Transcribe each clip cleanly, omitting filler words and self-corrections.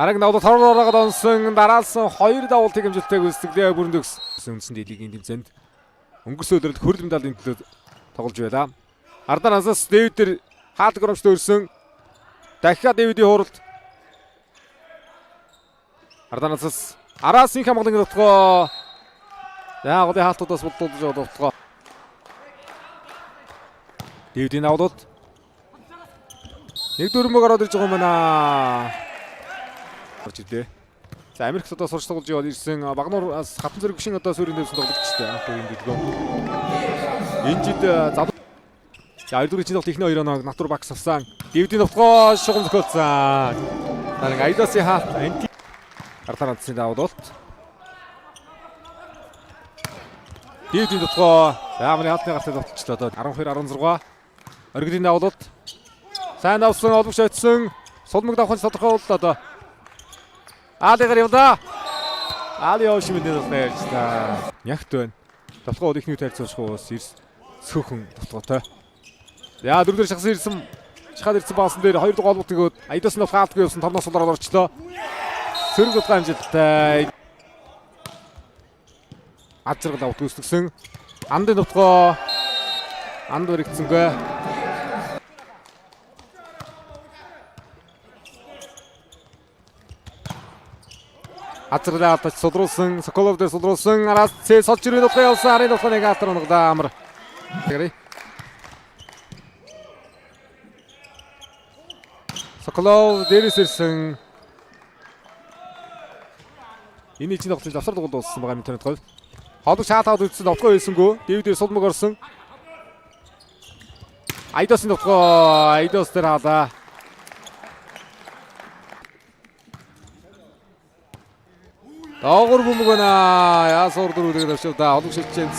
Араг навд торлоороо донсон дараалсан 2 давуултыг хэмжилттэй гүйцэтгэлээ бүрэн төгссөн үндсэн дэлхийн тэмцээнд өнгөрсөн өдрөд хөрөл медалийн төлөө тоглож байлаа. Арданасаас Дэвид дээр хаалт громжтой өрсөн. Дахиад Дэвидийн хууралт. Арданасаас Арасын хамгаалын нутгаа. Яа голын хаалтуудаас боддолж байгаа. Дэвидийн авдууд. Нэг дөрмөг ороод ирж байгаа юм байна. Орж ирлээ. За Америкт одоо сурч тоглож яваад ирсэн Багнуураас хатан зэрэг гişin одоо суурин дэвсэн тоглогчтой анхны дэдгөө. Энэ жид залуу. За 2 дугаар чинь ихний 2 оног натур багс авсан. Дэвидийн нутгаа шугам зохиолсон. Харин Айдасын хаалт анти артаранцын давуулт. Дэвидийн нутгаа Амрын хаалтны гартад довтлчлоо одоо 12-16. Оргилийн давуулт. Сайн авсан олбогч очсон. Сулмаг давхын тодорхой боллоо одоо. Аалигаар явлаа. Аали явш мэдээ байна. Нягт байна. Толгой ихний тайлцуулах уус цөөхөн толгойтой. Яа дөрөвдөр шахсан ирсэн. Шахаад ирсэн баасан дээр 2 дугаар голбот өгөөд Айдас нь хаалтгүй явсан томноос улаар орчлоо. Сөрөг удаа амжилттай. Азраг давт үүсгэсэн. Андын нутгаа анд өргөцсөнгөө. Азралаа тач судруулсан, Соколов дээр судруулсан, араас цээ солж ирэх нутгаа явсан, арын нутгаа нэг алтар унагдаа амар. Тэгэрэй. Соколов дээрээс ирсэн. Энэ чинь тогтож завсар дугуйл дууссан байгаа интернет гол. Хоолог шаатаад үзсэн нутгаа хэлсэнгүү. Дэвид дээр сулмаг орсон. Айдасын нутгаа, Айдас дээр хаалаа. Доогор бөмбөг байна. Яасуур дөрүүдээр авчирдаа. Олог шилжсэн.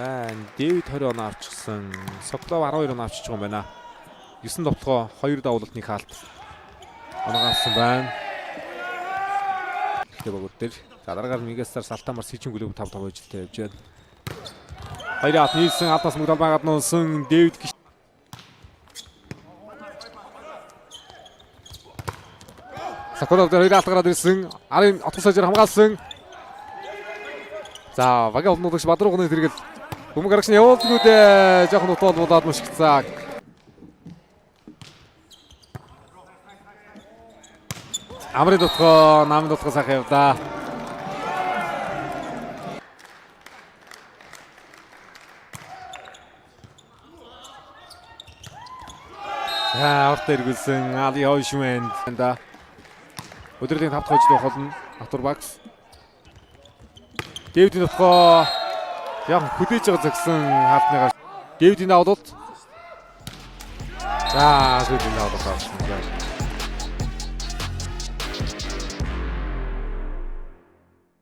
Дэвид 20 оноо авчихсан. Соколов 12 оноо авчиж байгаа юм байна. 9 довтлогоо 2 давуулт нэг хаалт. Оноогоос байна. Ихтэй богд дээр. За дараагаар Мегастар Салтамар Сичэн глөв 5 тоглож явж байна. Хоёроо нийлсэн алдаас мөгдөл байгаад нуусан Дэвид Соколов дээр 2 алтгараад ирсэн. Арын отгос сажир хамгаалсан. За вага олнуудагч Бадруугны тэргэл бөмбөг арагч нь явуулдгүй дээ. Жохон утуул болоод мушигцаа. Амрын дутгаа, намын дутгаа сайхан явдаа. За орт эргүүлсэн Али Хойшмэнд энэ өдрийн 5 дахь хожид болно. Натур багс. Дэвидийн нутгаа яг хүлээж байгаа згсэн хаалтныгаар Дэвидийн давуулт. За Дэвидийн давуулт авсан.